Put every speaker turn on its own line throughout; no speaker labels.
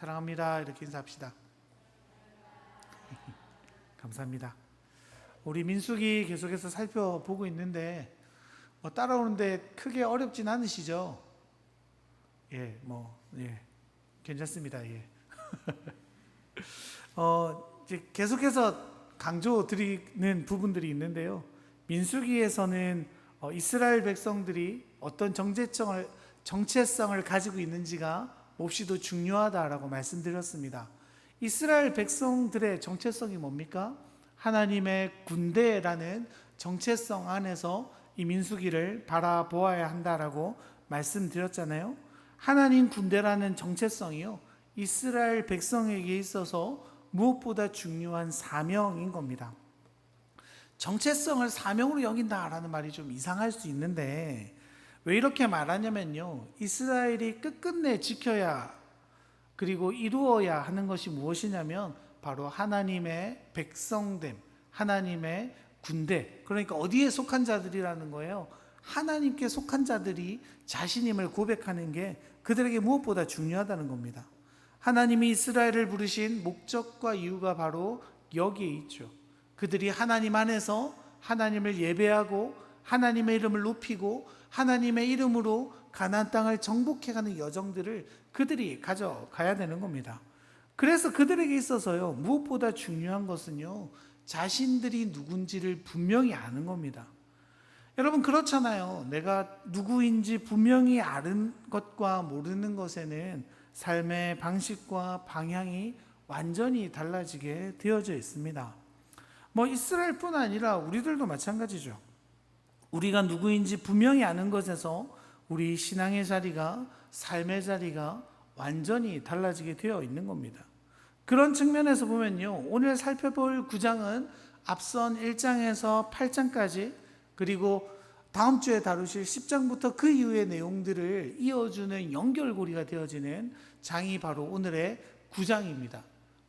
사랑합니다. 이렇게 인사합시다. 감사합니다. 우리 민수기 계속해서 살펴보고 있는데 따라오는데 크게 어렵진 않으시죠? 예, 괜찮습니다. 예. 이제 계속해서 강조 드리는 부분들이 있는데요. 민수기에서는 이스라엘 백성들이 어떤 정체성을 가지고 있는지가 몹시도 중요하다라고 말씀드렸습니다. 이스라엘 백성들의 정체성이 뭡니까? 하나님의 군대라는 정체성 안에서 이 민수기를 바라보아야 한다라고 말씀드렸잖아요. 하나님 군대라는 정체성이요, 이스라엘 백성에게 있어서 무엇보다 중요한 사명인 겁니다. 정체성을 사명으로 여긴다라는 말이 좀 이상할 수 있는데 왜 이렇게 말하냐면요, 이스라엘이 끝끝내 지켜야 그리고 이루어야 하는 것이 무엇이냐면 바로 하나님의 백성됨, 하나님의 군대, 그러니까 어디에 속한 자들이라는 거예요. 하나님께 속한 자들이 자신임을 고백하는 게 그들에게 무엇보다 중요하다는 겁니다. 하나님이 이스라엘을 부르신 목적과 이유가 바로 여기에 있죠. 그들이 하나님 안에서 하나님을 예배하고 하나님의 이름을 높이고 하나님의 이름으로 가나안 땅을 정복해가는 여정들을 그들이 가져가야 되는 겁니다. 그래서 그들에게 있어서요, 무엇보다 중요한 것은요, 자신들이 누군지를 분명히 아는 겁니다. 여러분 그렇잖아요. 내가 누구인지 분명히 아는 것과 모르는 것에는 삶의 방식과 방향이 완전히 달라지게 되어져 있습니다. 이스라엘뿐 아니라 우리들도 마찬가지죠. 우리가 누구인지 분명히 아는 것에서 우리 신앙의 자리가, 삶의 자리가 완전히 달라지게 되어 있는 겁니다. 그런 측면에서 보면요, 오늘 살펴볼 9장은 앞선 1장에서 8장까지 그리고 다음 주에 다루실 10장부터 그 이후의 내용들을 이어주는 연결고리가 되어지는 장이 바로 오늘의 9장입니다.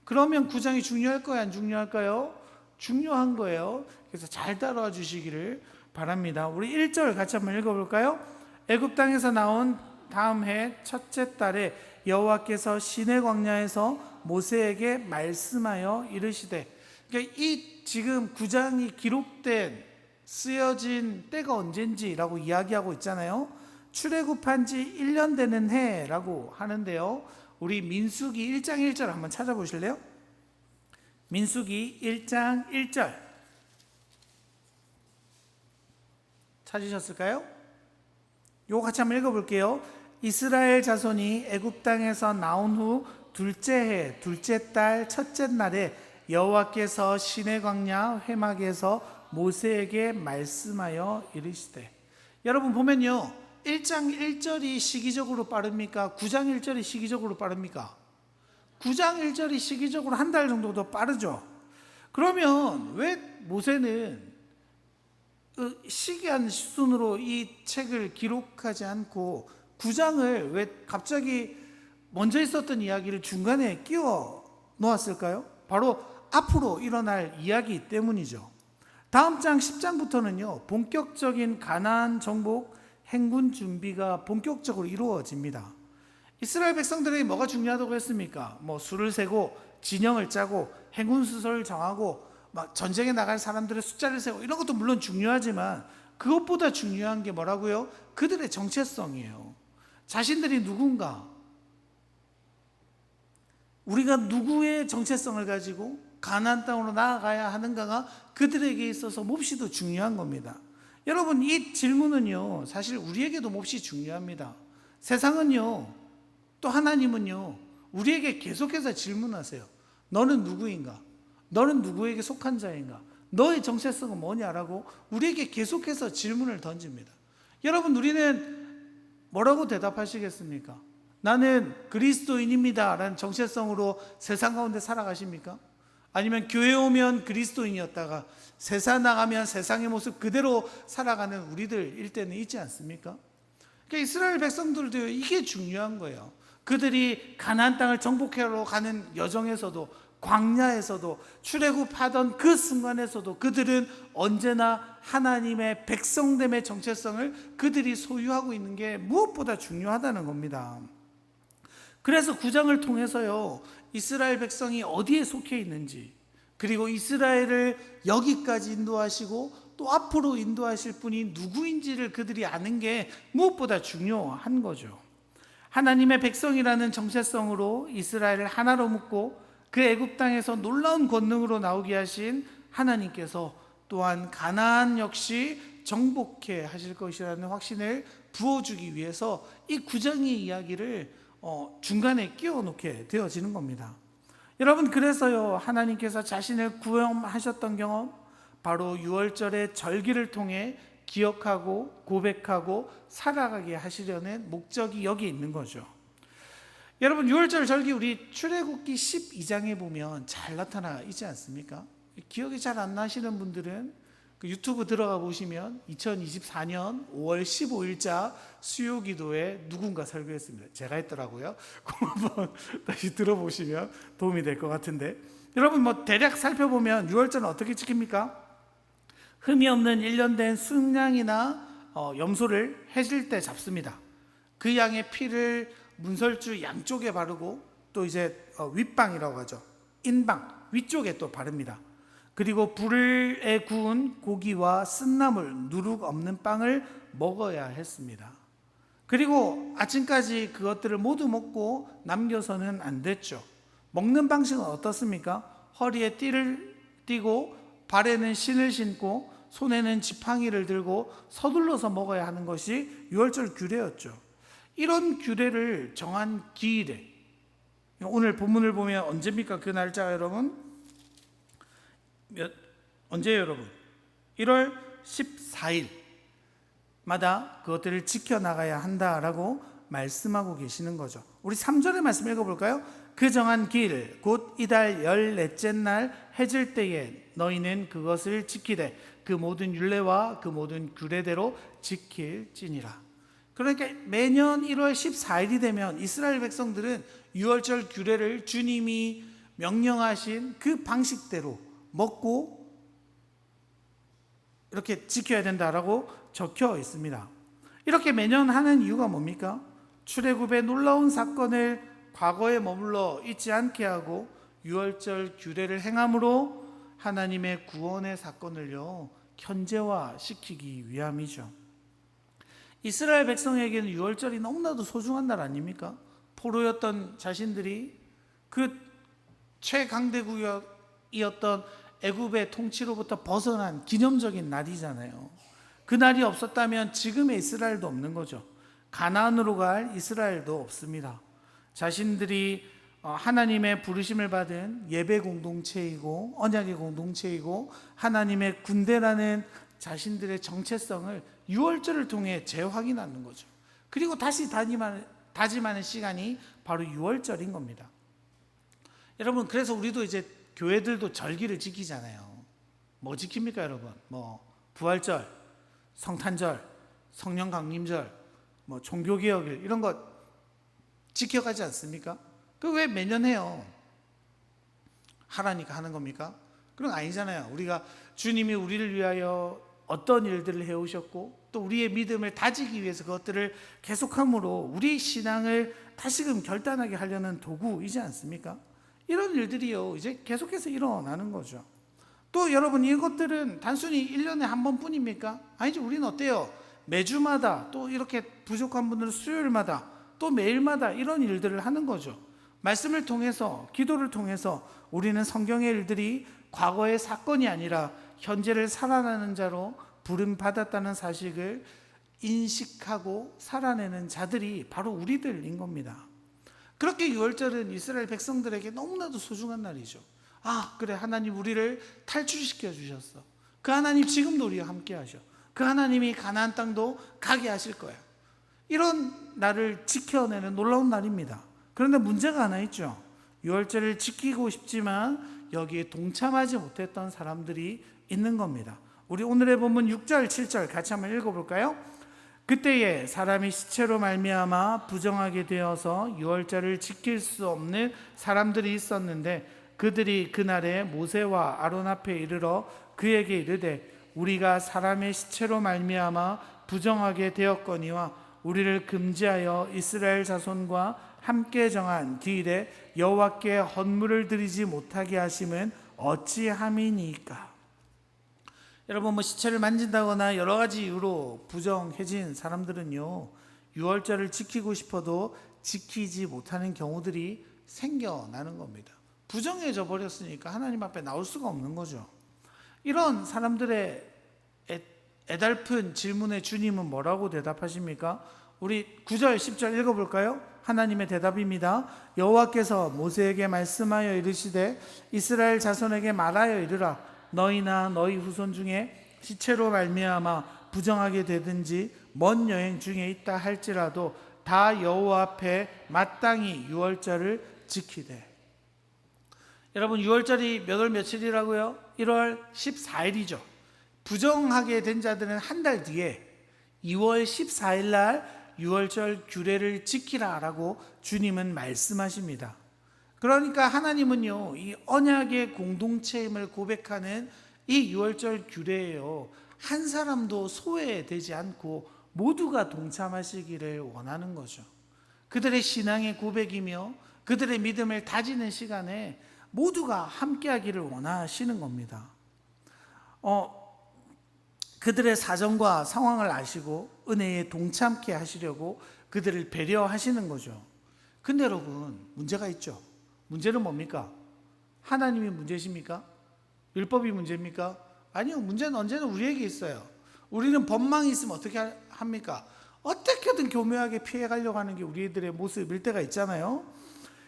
그러면 9장이 중요할까요? 안 중요할까요? 중요한 거예요. 그래서 잘 따라와 주시기를 바랍니다. 우리 1절 같이 한번 읽어볼까요? 애굽 땅에서 나온 다음 해 첫째 달에 여호와께서 시내 광야에서 모세에게 말씀하여 이르시되, 그러니까 이 지금 9장이 기록된 쓰여진 때가 언젠지라고 이야기하고 있잖아요. 출애굽한 지 1년 되는 해라고 하는데요. 우리 민수기 1장 1절 한번 찾아보실래요? 민수기 1장 1절 찾으셨을까요? 요거 같이 한번 읽어볼게요. 이스라엘 자손이 애굽 땅에서 나온 후 둘째 해 둘째 달 첫째 날에 여호와께서 시내 광야 회막에서 모세에게 말씀하여 이르시되. 여러분 보면요, 1장 1절이 시기적으로 빠릅니까? 9장 1절이 시기적으로 빠릅니까? 9장 1절이 시기적으로 한 달 정도 더 빠르죠. 그러면 왜 모세는 시기한 순으로 이 책을 기록하지 않고 9장을 왜 갑자기 먼저 있었던 이야기를 중간에 끼워 놓았을까요? 바로 앞으로 일어날 이야기 때문이죠. 다음 장 10장부터는요, 본격적인 가나안 정복 행군 준비가 본격적으로 이루어집니다. 이스라엘 백성들에게 뭐가 중요하다고 했습니까? 수를 세고 진영을 짜고 행군 수소를 정하고 전쟁에 나갈 사람들의 숫자를 세고 이런 것도 물론 중요하지만 그것보다 중요한 게 뭐라고요? 그들의 정체성이에요. 자신들이 누군가, 우리가 누구의 정체성을 가지고 가나안 땅으로 나아가야 하는가가 그들에게 있어서 몹시도 중요한 겁니다. 여러분 이 질문은요, 사실 우리에게도 몹시 중요합니다. 세상은요, 또 하나님은요, 우리에게 계속해서 질문하세요. 너는 누구인가? 너는 누구에게 속한 자인가? 너의 정체성은 뭐냐라고 우리에게 계속해서 질문을 던집니다. 여러분 우리는 뭐라고 대답하시겠습니까? 나는 그리스도인입니다 라는 정체성으로 세상 가운데 살아가십니까? 아니면 교회 오면 그리스도인이었다가 세상 나가면 세상의 모습 그대로 살아가는 우리들일 때는 있지 않습니까? 그러니까 이스라엘 백성들도 이게 중요한 거예요. 그들이 가나안 땅을 정복하러 가는 여정에서도, 광야에서도, 출애굽하던 그 순간에서도 그들은 언제나 하나님의 백성됨의 정체성을 그들이 소유하고 있는 게 무엇보다 중요하다는 겁니다. 그래서 9장을 통해서요, 이스라엘 백성이 어디에 속해 있는지, 그리고 이스라엘을 여기까지 인도하시고 또 앞으로 인도하실 분이 누구인지를 그들이 아는 게 무엇보다 중요한 거죠. 하나님의 백성이라는 정체성으로 이스라엘을 하나로 묶고 그 애굽 땅에서 놀라운 권능으로 나오게 하신 하나님께서 또한 가나안 역시 정복해 하실 것이라는 확신을 부어주기 위해서 이 9장의 이야기를 중간에 끼워 놓게 되어지는 겁니다. 여러분, 그래서요, 하나님께서 자신을 구원하셨던 경험, 바로 유월절의 절기를 통해 기억하고 고백하고 살아가게 하시려는 목적이 여기 있는 거죠. 여러분, 유월절 절기 우리 출애굽기 12장에 보면 잘 나타나 있지 않습니까? 기억이 잘 안 나시는 분들은 그 유튜브 들어가 보시면 2024년 5월 15일자 수요기도에 누군가 설교했습니다. 제가 했더라고요. 그거 한번 다시 들어보시면 도움이 될 것 같은데, 여러분 대략 살펴보면 유월절은 어떻게 지킵니까? 흠이 없는 1년 된 순양이나 염소를 해질 때 잡습니다. 그 양의 피를 문설주 양쪽에 바르고 또 이제 윗방이라고 하죠. 인방 위쪽에 또 바릅니다. 그리고 불에 구운 고기와 쓴나물, 누룩 없는 빵을 먹어야 했습니다. 그리고 아침까지 그것들을 모두 먹고 남겨서는 안 됐죠. 먹는 방식은 어떻습니까? 허리에 띠를 띠고 발에는 신을 신고 손에는 지팡이를 들고 서둘러서 먹어야 하는 것이 유월절 규례였죠. 이런 규례를 정한 기일에, 오늘 본문을 보면 언제입니까? 그 날짜가 여러분? 언제예요 여러분? 1월 14일마다 그것들을 지켜나가야 한다라고 말씀하고 계시는 거죠. 우리 3절의 말씀 읽어볼까요? 그 정한 길 곧 이달 14째 날 해질 때에 너희는 그것을 지키되 그 모든 율례와 그 모든 규례대로 지킬지니라. 그러니까 매년 1월 14일이 되면 이스라엘 백성들은 유월절 규례를 주님이 명령하신 그 방식대로 먹고 이렇게 지켜야 된다라고 적혀 있습니다. 이렇게 매년 하는 이유가 뭡니까? 출애굽의 놀라운 사건을 과거에 머물러 있지 않게 하고 유월절 규례를 행함으로 하나님의 구원의 사건을요 현재화시키기 위함이죠. 이스라엘 백성에게는 유월절이 너무나도 소중한 날 아닙니까? 포로였던 자신들이 그 최강대국이었던 애굽의 통치로부터 벗어난 기념적인 날이잖아요. 그 날이 없었다면 지금의 이스라엘도 없는 거죠. 가나안으로 갈 이스라엘도 없습니다. 자신들이 하나님의 부르심을 받은 예배 공동체이고 언약의 공동체이고 하나님의 군대라는 자신들의 정체성을 유월절을 통해 재확인하는 거죠. 그리고 다시 다짐하는 시간이 바로 유월절인 겁니다. 여러분, 그래서 우리도 이제 교회들도 절기를 지키잖아요. 뭐 지킵니까 여러분? 부활절, 성탄절, 성령 강림절, 종교개혁일 이런 거 지켜가지 않습니까? 그 왜 매년 해요? 하라니까 하는 겁니까? 그런 거 아니잖아요. 우리가 주님이 우리를 위하여 어떤 일들을 해오셨고 또 우리의 믿음을 다지기 위해서 그것들을 계속함으로 우리 신앙을 다시금 결단하게 하려는 도구이지 않습니까? 이런 일들이요 이제 계속해서 일어나는 거죠. 또 여러분, 이것들은 단순히 1년에 한 번뿐입니까? 아니죠. 우리는 어때요? 매주마다 또 이렇게 부족한 분들은 수요일마다 또 매일마다 이런 일들을 하는 거죠. 말씀을 통해서, 기도를 통해서 우리는 성경의 일들이 과거의 사건이 아니라 현재를 살아나는 자로 부름받았다는 사실을 인식하고 살아내는 자들이 바로 우리들인 겁니다. 그렇게 유월절은 이스라엘 백성들에게 너무나도 소중한 날이죠. 그래, 하나님 우리를 탈출시켜 주셨어. 그 하나님 지금도 우리와 함께 하셔. 그 하나님이 가나안 땅도 가게 하실 거야. 이런 날을 지켜내는 놀라운 날입니다. 그런데 문제가 하나 있죠. 유월절을 지키고 싶지만 여기에 동참하지 못했던 사람들이 있는 겁니다. 우리 오늘의 본문 6절 7절 같이 한번 읽어볼까요? 그때에 사람이 시체로 말미암아 부정하게 되어서 유월절을 지킬 수 없는 사람들이 있었는데 그들이 그날에 모세와 아론 앞에 이르러 그에게 이르되 우리가 사람의 시체로 말미암아 부정하게 되었거니와 우리를 금지하여 이스라엘 자손과 함께 정한 기일에 여호와께 헌물을 드리지 못하게 하심은 어찌함이니까. 여러분, 시체를 만진다거나 여러 가지 이유로 부정해진 사람들은요, 유월절을 지키고 싶어도 지키지 못하는 경우들이 생겨나는 겁니다. 부정해져 버렸으니까 하나님 앞에 나올 수가 없는 거죠. 이런 사람들의 애달픈 질문에 주님은 뭐라고 대답하십니까? 우리 9절 10절 읽어볼까요? 하나님의 대답입니다. 여호와께서 모세에게 말씀하여 이르시되 이스라엘 자손에게 말하여 이르라. 너희나 너희 후손 중에 시체로 말미암아 부정하게 되든지 먼 여행 중에 있다 할지라도 다 여호와 앞에 마땅히 유월절을 지키되. 여러분, 유월절이 몇 월 며칠이라고요? 1월 14일이죠. 부정하게 된 자들은 한 달 뒤에 2월 14일 날 유월절 규례를 지키라라고 주님은 말씀하십니다. 그러니까 하나님은요, 이 언약의 공동체임을 고백하는 이 유월절 규례예요, 한 사람도 소외되지 않고 모두가 동참하시기를 원하는 거죠. 그들의 신앙의 고백이며 그들의 믿음을 다지는 시간에 모두가 함께하기를 원하시는 겁니다. 그들의 사정과 상황을 아시고 은혜에 동참케 하시려고 그들을 배려하시는 거죠. 근데 여러분, 문제가 있죠. 문제는 뭡니까? 하나님이 문제십니까? 율법이 문제입니까? 아니요, 문제는 언제나 우리에게 있어요. 우리는 법망이 있으면 어떻게 합니까? 어떻게든 교묘하게 피해가려고 하는 게 우리들의 모습일 때가 있잖아요.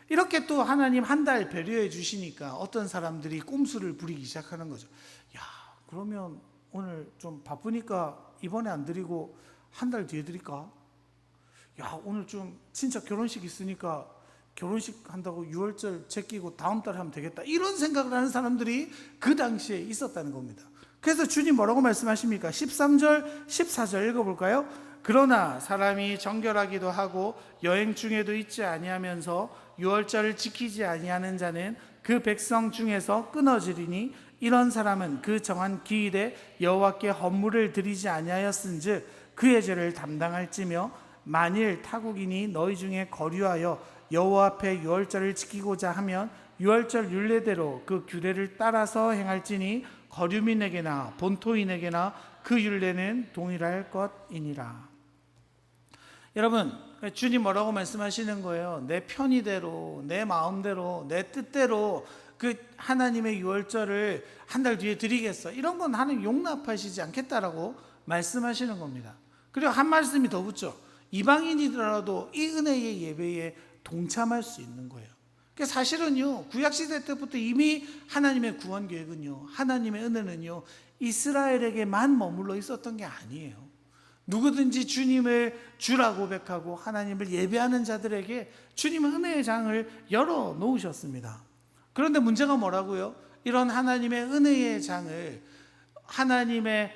이렇게 또 하나님 한 달 배려해 주시니까 어떤 사람들이 꼼수를 부리기 시작하는 거죠. 야, 그러면 오늘 좀 바쁘니까 이번에 안 드리고 한 달 뒤에 드릴까? 야, 오늘 좀 진짜 결혼식 있으니까 결혼식 한다고 6월절 제끼고 다음 달에 하면 되겠다, 이런 생각을 하는 사람들이 그 당시에 있었다는 겁니다. 그래서 주님 뭐라고 말씀하십니까? 13절 14절 읽어볼까요? 그러나 사람이 정결하기도 하고 여행 중에도 있지 아니하면서 6월절을 지키지 아니하는 자는 그 백성 중에서 끊어지리니 이런 사람은 그 정한 기일에 여호와께 헌물을 드리지 아니하였은즉 그의 죄를 담당할지며, 만일 타국인이 너희 중에 거류하여 여호와 앞에 유월절을 지키고자 하면 유월절 율례대로 그 규례를 따라서 행할지니 거류민에게나 본토인에게나 그 율례는 동일할 것이니라. 여러분, 주님 뭐라고 말씀하시는 거예요? 내 편의대로, 내 마음대로, 내 뜻대로 그 하나님의 유월절을 한 달 뒤에 드리겠어, 이런 건 하나님 용납하시지 않겠다라고 말씀하시는 겁니다. 그리고 한 말씀이 더 붙죠. 이방인이더라도 이 은혜의 예배에 동참할 수 있는 거예요. 그러니까 사실은요, 구약시대 때부터 이미 하나님의 구원 계획은요, 하나님의 은혜는요, 이스라엘에게만 머물러 있었던 게 아니에요. 누구든지 주님을 주라 고백하고 하나님을 예배하는 자들에게 주님은 은혜의 장을 열어 놓으셨습니다. 그런데 문제가 뭐라고요? 이런 하나님의 은혜의 장을, 하나님의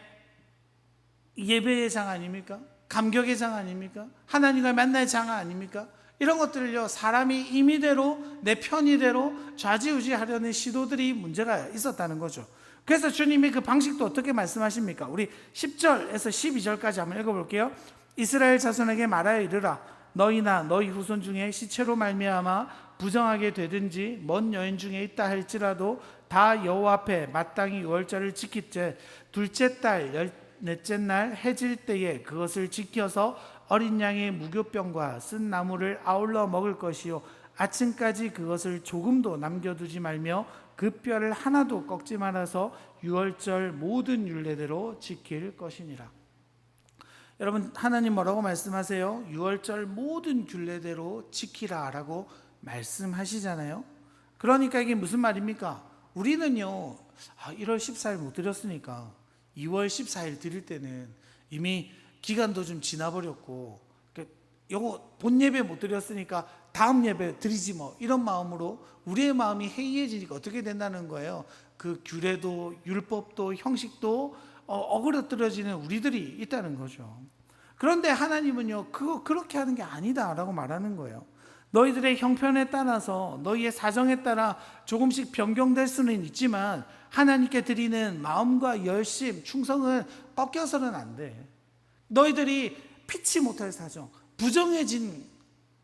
예배의 장 아닙니까? 감격의 장 아닙니까? 하나님과 만날 장 아닙니까? 이런 것들을요, 사람이 임의대로 내 편의대로 좌지우지하려는 시도들이 문제가 있었다는 거죠. 그래서 주님이 그 방식도 어떻게 말씀하십니까? 우리 10절에서 12절까지 한번 읽어볼게요. 이스라엘 자손에게 말하여 이르라. 너희나 너희 후손 중에 시체로 말미암아 부정하게 되든지 먼 여인 중에 있다 할지라도 다 여호와 앞에 마땅히 유월절을 지킬때 둘째 달 넷째 날 해질 때에 그것을 지켜서 어린 양의 무교병과 쓴 나물을 아울러 먹을 것이요, 아침까지 그것을 조금도 남겨두지 말며 그 뼈를 하나도 꺾지 말아서 유월절 모든 율례대로 지킬 것이니라. 여러분, 하나님 뭐라고 말씀하세요? 유월절 모든 율례대로 지키라라고 말씀하시잖아요. 그러니까 이게 무슨 말입니까? 우리는요, 1월 14일 못 드렸으니까 2월 14일 드릴 때는 이미 기간도 좀 지나버렸고, 요거 본 예배 못 드렸으니까 다음 예배 드리지 뭐, 이런 마음으로 우리의 마음이 해이해지니까 어떻게 된다는 거예요? 그 규례도 율법도 형식도 어그러뜨려지는 우리들이 있다는 거죠. 그런데 하나님은요, 그렇게 하는 게 아니다라고 말하는 거예요. 너희들의 형편에 따라서, 너희의 사정에 따라 조금씩 변경될 수는 있지만 하나님께 드리는 마음과 열심, 충성은 꺾여서는 안 돼. 너희들이 피치 못할 사정, 부정해진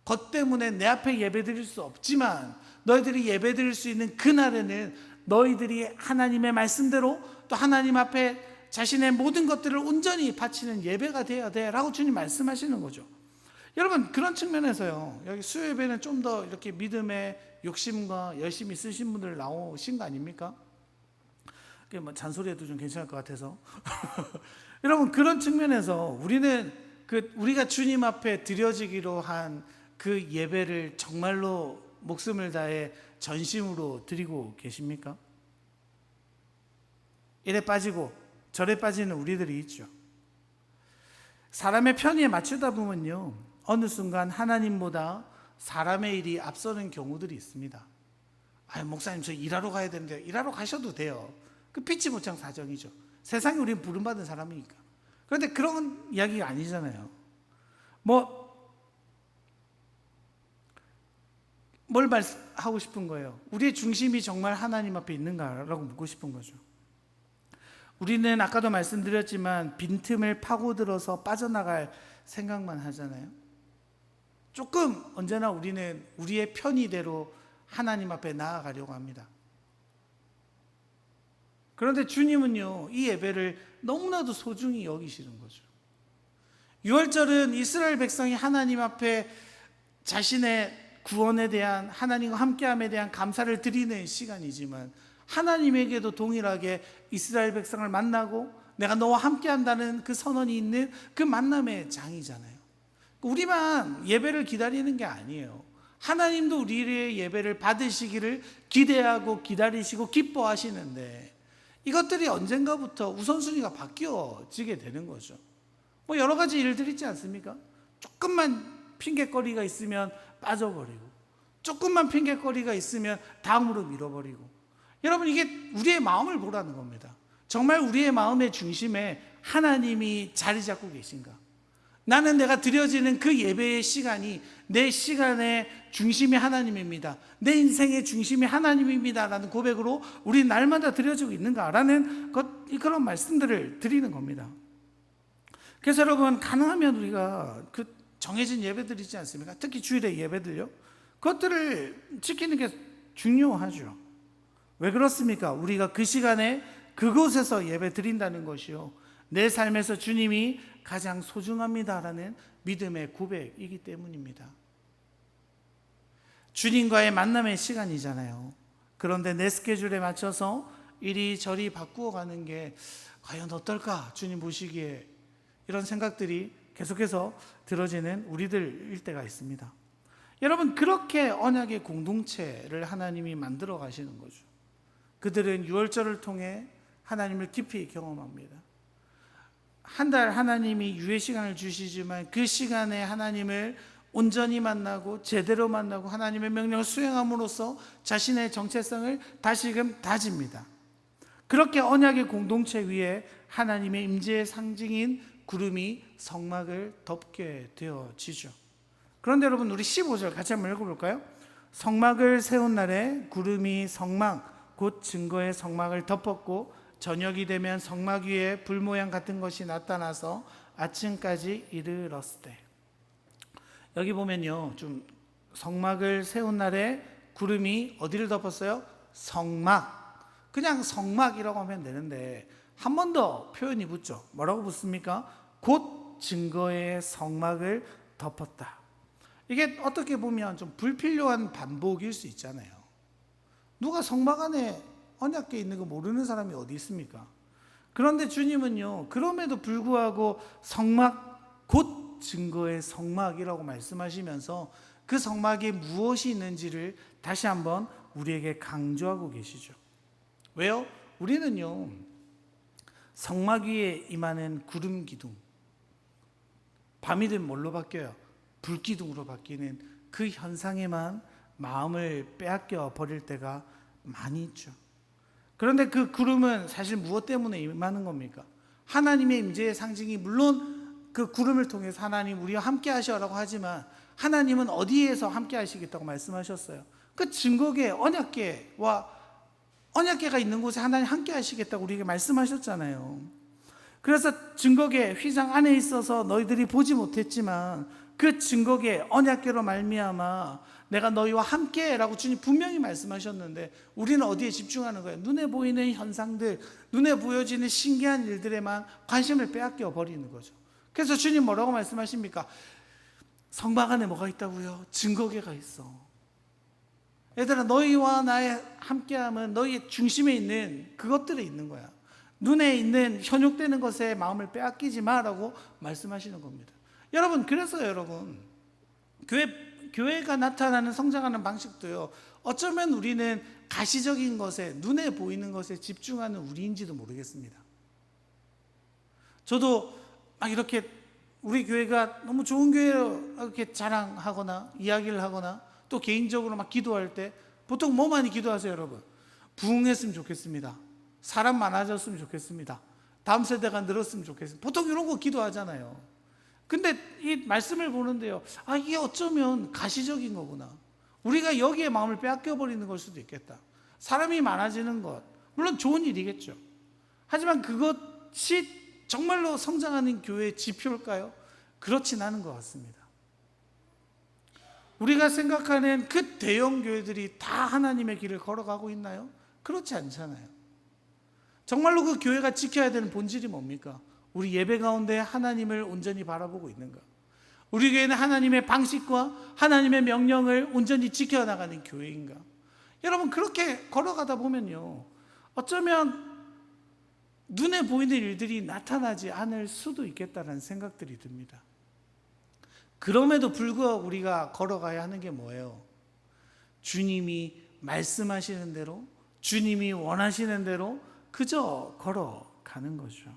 것 때문에 내 앞에 예배드릴 수 없지만 너희들이 예배드릴 수 있는 그날에는 너희들이 하나님의 말씀대로 또 하나님 앞에 자신의 모든 것들을 온전히 바치는 예배가 되어야 돼 라고 주님 말씀하시는 거죠. 여러분, 그런 측면에서요, 여기 수요 예배는 좀 더 이렇게 믿음의 욕심과 열심히 쓰신 분들 나오신 거 아닙니까? 그게 뭐 잔소리해도 좀 괜찮을 것 같아서 여러분, 그런 측면에서 우리는 우리가 주님 앞에 드려지기로 한 그 예배를 정말로 목숨을 다해 전심으로 드리고 계십니까? 이래 빠지고 저래 빠지는 우리들이 있죠. 사람의 편의에 맞추다 보면요, 어느 순간 하나님보다 사람의 일이 앞서는 경우들이 있습니다. 목사님, 저 일하러 가야 되는데. 일하러 가셔도 돼요. 그 피치 못한 사정이죠. 세상에 우리는 부름받은 사람이니까. 그런데 그런 이야기가 아니잖아요. 뭘 말하고 싶은 거예요? 우리의 중심이 정말 하나님 앞에 있는가라고 묻고 싶은 거죠. 우리는 아까도 말씀드렸지만 빈틈을 파고들어서 빠져나갈 생각만 하잖아요. 조금 언제나 우리는 우리의 편의대로 하나님 앞에 나아가려고 합니다. 그런데 주님은요, 이 예배를 너무나도 소중히 여기시는 거죠. 유월절은 이스라엘 백성이 하나님 앞에 자신의 구원에 대한, 하나님과 함께함에 대한 감사를 드리는 시간이지만 하나님에게도 동일하게 이스라엘 백성을 만나고 내가 너와 함께한다는 그 선언이 있는 그 만남의 장이잖아요. 우리만 예배를 기다리는 게 아니에요. 하나님도 우리의 예배를 받으시기를 기대하고 기다리시고 기뻐하시는데 이것들이 언젠가부터 우선순위가 바뀌어지게 되는 거죠. 여러 가지 일들이 있지 않습니까? 조금만 핑계거리가 있으면 빠져버리고, 조금만 핑계거리가 있으면 다음으로 밀어버리고. 여러분, 이게 우리의 마음을 보라는 겁니다. 정말 우리의 마음의 중심에 하나님이 자리 잡고 계신가? 나는 내가 드려지는 그 예배의 시간이 내 시간의 중심이 하나님입니다. 내 인생의 중심이 하나님입니다 라는 고백으로 우리 날마다 드려지고 있는가라는 그런 말씀들을 드리는 겁니다. 그래서 여러분, 가능하면 우리가 정해진 예배들 있지 않습니까? 특히 주일의 예배들요, 그것들을 지키는 게 중요하죠. 왜 그렇습니까? 우리가 그 시간에 그곳에서 예배 드린다는 것이요, 내 삶에서 주님이 가장 소중합니다라는 믿음의 고백이기 때문입니다. 주님과의 만남의 시간이잖아요. 그런데 내 스케줄에 맞춰서 이리저리 바꾸어 가는 게 과연 어떨까? 주님 보시기에 이런 생각들이 계속해서 들어지는 우리들일 때가 있습니다. 여러분, 그렇게 언약의 공동체를 하나님이 만들어 가시는 거죠. 그들은 유월절을 통해 하나님을 깊이 경험합니다. 한 달 하나님이 유예 시간을 주시지만 그 시간에 하나님을 온전히 만나고 제대로 만나고 하나님의 명령을 수행함으로써 자신의 정체성을 다시금 다집니다. 그렇게 언약의 공동체 위에 하나님의 임재의 상징인 구름이 성막을 덮게 되어지죠. 그런데 여러분, 우리 15절 같이 한번 읽어볼까요? 성막을 세운 날에 구름이 성막 곧 증거의 성막을 덮었고 저녁이 되면 성막 위에 불 모양 같은 것이 나타나서 아침까지 이르렀을 때. 여기 보면요, 좀 성막을 세운 날에 구름이 어디를 덮었어요? 성막. 그냥 성막이라고 하면 되는데 한 번 더 표현이 붙죠. 뭐라고 붙습니까? 곧 증거의 성막을 덮었다. 이게 어떻게 보면 좀 불필요한 반복일 수 있잖아요. 누가 성막 안에 언약궤 있는 거 모르는 사람이 어디 있습니까? 그런데 주님은요, 그럼에도 불구하고 성막, 곧 증거의 성막이라고 말씀하시면서 그 성막에 무엇이 있는지를 다시 한번 우리에게 강조하고 계시죠. 왜요? 우리는요, 성막 위에 임하는 구름 기둥, 밤이 되면 뭘로 바뀌어요? 불기둥으로 바뀌는 그 현상에만 마음을 빼앗겨 버릴 때가 많이 있죠. 그런데 그 구름은 사실 무엇 때문에 임하는 겁니까? 하나님의 임재의 상징이, 물론 그 구름을 통해서 하나님 우리와 함께 하시라고 하지만 하나님은 어디에서 함께 하시겠다고 말씀하셨어요? 그 증거계 언약궤가 있는 곳에 하나님 함께 하시겠다고 우리에게 말씀하셨잖아요. 그래서 증거계 휘장 안에 있어서 너희들이 보지 못했지만 그 증거계 언약계로 말미암아 내가 너희와 함께라고 주님 분명히 말씀하셨는데 우리는 어디에 집중하는 거예요? 눈에 보이는 현상들, 눈에 보여지는 신기한 일들에만 관심을 빼앗겨 버리는 거죠. 그래서 주님 뭐라고 말씀하십니까? 성막 안에 뭐가 있다고요? 증거계가 있어. 얘들아, 너희와 나의 함께함은 너희의 중심에 있는 그것들에 있는 거야. 눈에 있는 현혹되는 것에 마음을 빼앗기지 마라고 말씀하시는 겁니다. 여러분, 그래서 여러분 교회가 나타나는 성장하는 방식도요, 어쩌면 우리는 가시적인 것에, 눈에 보이는 것에 집중하는 우리인지도 모르겠습니다. 저도 막 이렇게 우리 교회가 너무 좋은 교회로 이렇게 자랑하거나 이야기를 하거나 또 개인적으로 막 기도할 때 보통 뭐 많이 기도하세요, 여러분? 부흥했으면 좋겠습니다. 사람 많아졌으면 좋겠습니다. 다음 세대가 늘었으면 좋겠습니다. 보통 이런 거 기도하잖아요. 근데 이 말씀을 보는데요, 이게 어쩌면 가시적인 거구나. 우리가 여기에 마음을 빼앗겨버리는 걸 수도 있겠다. 사람이 많아지는 것, 물론 좋은 일이겠죠. 하지만 그것이 정말로 성장하는 교회의 지표일까요? 그렇진 않은 것 같습니다. 우리가 생각하는 그 대형 교회들이 다 하나님의 길을 걸어가고 있나요? 그렇지 않잖아요. 정말로 그 교회가 지켜야 되는 본질이 뭡니까? 우리 예배 가운데 하나님을 온전히 바라보고 있는가? 우리 교회는 하나님의 방식과 하나님의 명령을 온전히 지켜나가는 교회인가? 여러분, 그렇게 걸어가다 보면요, 어쩌면 눈에 보이는 일들이 나타나지 않을 수도 있겠다는 생각들이 듭니다. 그럼에도 불구하고 우리가 걸어가야 하는 게 뭐예요? 주님이 말씀하시는 대로, 주님이 원하시는 대로 그저 걸어가는 거죠.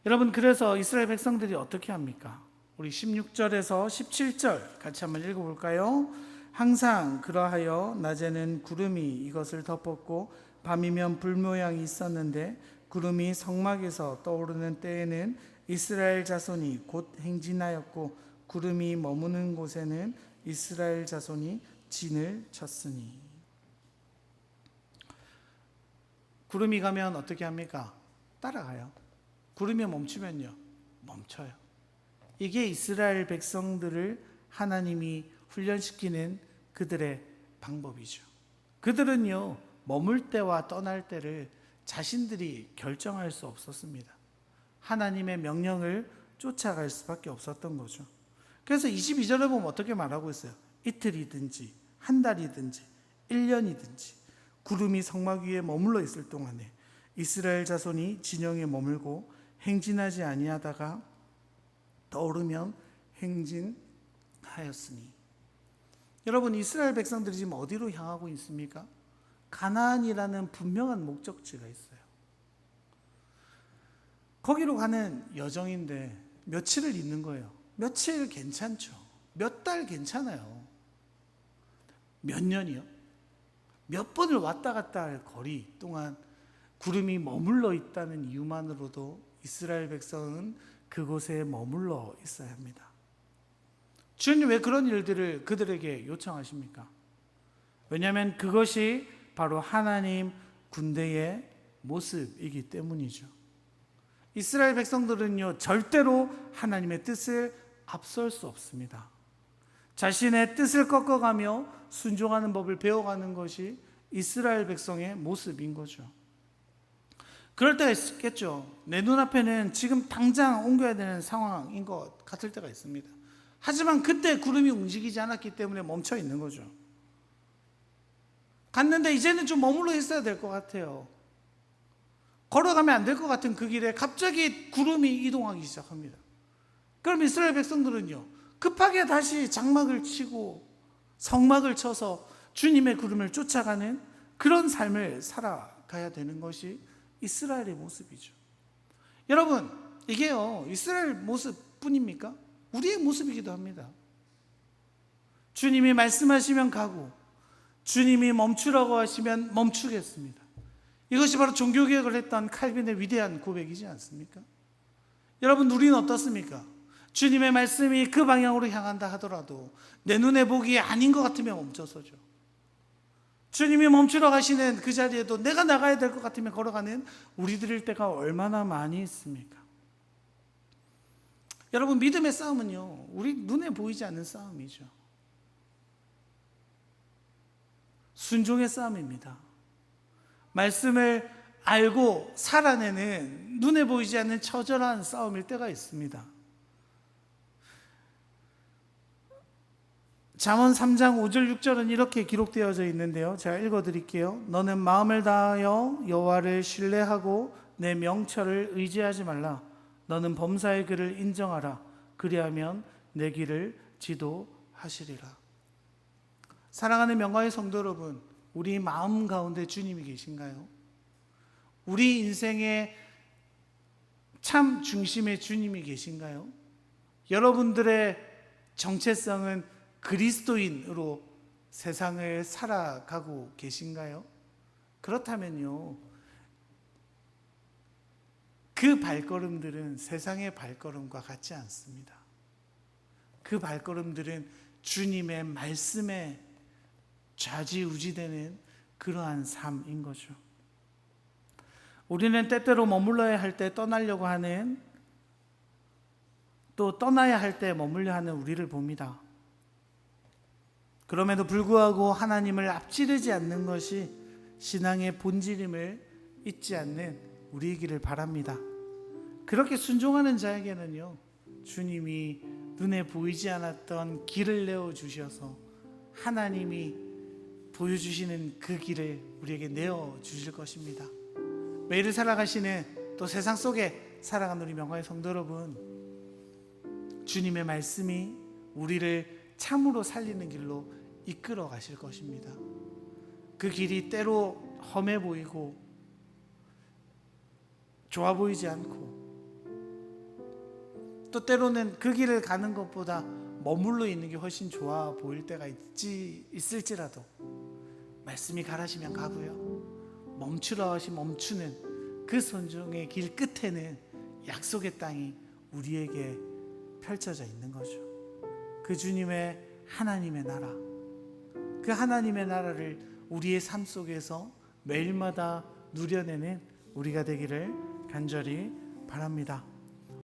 여러분, 그래서 이스라엘 백성들이 어떻게 합니까? 우리 16절에서 17절 같이 한번 읽어볼까요? 항상 그러하여 낮에는 구름이 이것을 덮었고 밤이면 불 모양이 있었는데 구름이 성막에서 떠오르는 때에는 이스라엘 자손이 곧 행진하였고 구름이 머무는 곳에는 이스라엘 자손이 진을 쳤으니. 구름이 가면 어떻게 합니까? 따라가요. 구름이 멈추면요, 멈춰요. 이게 이스라엘 백성들을 하나님이 훈련시키는 그들의 방법이죠. 그들은요, 머물 때와 떠날 때를 자신들이 결정할 수 없었습니다. 하나님의 명령을 쫓아갈 수밖에 없었던 거죠. 그래서 22절에 보면 어떻게 말하고 있어요? 이틀이든지 한 달이든지 1년이든지 구름이 성막 위에 머물러 있을 동안에 이스라엘 자손이 진영에 머물고 행진하지 아니하다가 떠오르면 행진하였으니. 여러분, 이스라엘 백성들이 지금 어디로 향하고 있습니까? 가나안이라는 분명한 목적지가 있어요. 거기로 가는 여정인데 며칠을 있는 거예요. 며칠 괜찮죠. 몇 달 괜찮아요. 몇 년이요? 몇 번을 왔다 갔다 할 거리 동안 구름이 머물러 있다는 이유만으로도 이스라엘 백성은 그곳에 머물러 있어야 합니다. 주님 왜 그런 일들을 그들에게 요청하십니까? 왜냐하면 그것이 바로 하나님 군대의 모습이기 때문이죠. 이스라엘 백성들은요, 절대로 하나님의 뜻을 앞설 수 없습니다. 자신의 뜻을 꺾어가며 순종하는 법을 배워가는 것이 이스라엘 백성의 모습인 거죠. 그럴 때가 있겠죠. 내 눈앞에는 지금 당장 옮겨야 되는 상황인 것 같을 때가 있습니다. 하지만 그때 구름이 움직이지 않았기 때문에 멈춰 있는 거죠. 갔는데 이제는 좀 머물러 있어야 될 것 같아요. 걸어가면 안 될 것 같은 그 길에 갑자기 구름이 이동하기 시작합니다. 그럼 이스라엘 백성들은요, 급하게 다시 장막을 치고 성막을 쳐서 주님의 구름을 쫓아가는 그런 삶을 살아가야 되는 것이 이스라엘의 모습이죠. 여러분, 이게요, 이스라엘 모습뿐입니까? 우리의 모습이기도 합니다. 주님이 말씀하시면 가고 주님이 멈추라고 하시면 멈추겠습니다. 이것이 바로 종교개혁을 했던 칼빈의 위대한 고백이지 않습니까? 여러분, 우리는 어떻습니까? 주님의 말씀이 그 방향으로 향한다 하더라도 내 눈에 보기에 아닌 것 같으면 멈춰서죠. 주님이 멈추러 가시는 그 자리에도 내가 나가야 될 것 같으면 걸어가는 우리들일 때가 얼마나 많이 있습니까? 여러분, 믿음의 싸움은요, 우리 눈에 보이지 않는 싸움이죠. 순종의 싸움입니다. 말씀을 알고 살아내는 눈에 보이지 않는 처절한 싸움일 때가 있습니다. 잠언 3장 5절 6절은 이렇게 기록되어져 있는데요, 제가 읽어드릴게요. 너는 마음을 다하여 여호와를 신뢰하고 내 명철을 의지하지 말라. 너는 범사의 그를 인정하라. 그리하면 내 길을 지도하시리라. 사랑하는 명가의 성도 여러분, 우리 마음 가운데 주님이 계신가요? 우리 인생의 참 중심에 주님이 계신가요? 여러분들의 정체성은 그리스도인으로 세상을 살아가고 계신가요? 그렇다면요, 그 발걸음들은 세상의 발걸음과 같지 않습니다. 그 발걸음들은 주님의 말씀에 좌지우지되는 그러한 삶인 거죠. 우리는 때때로 머물러야 할 때 떠나려고 하는, 또 떠나야 할 때 머물려 하는 우리를 봅니다. 그럼에도 불구하고 하나님을 앞지르지 않는 것이 신앙의 본질임을 잊지 않는 우리이기를 바랍니다. 그렇게 순종하는 자에게는요, 주님이 눈에 보이지 않았던 길을 내어주셔서 하나님이 보여주시는 그 길을 우리에게 내어주실 것입니다. 매일을 살아가시는, 또 세상 속에 살아가는 우리 명가의 성도 여러분, 주님의 말씀이 우리를 참으로 살리는 길로 이끌어 가실 것입니다. 그 길이 때로 험해 보이고 좋아 보이지 않고, 또 때로는 그 길을 가는 것보다 머물러 있는 게 훨씬 좋아 보일 때가 있을지라도 말씀이 가라시면 가고요, 멈추라 하시면 멈추는 그 순종의 길 끝에는 약속의 땅이 우리에게 펼쳐져 있는 거죠. 그 주님의 하나님의 나라, 그 하나님의 나라를 우리의 삶 속에서 매일마다 누려내는 우리가 되기를 간절히 바랍니다.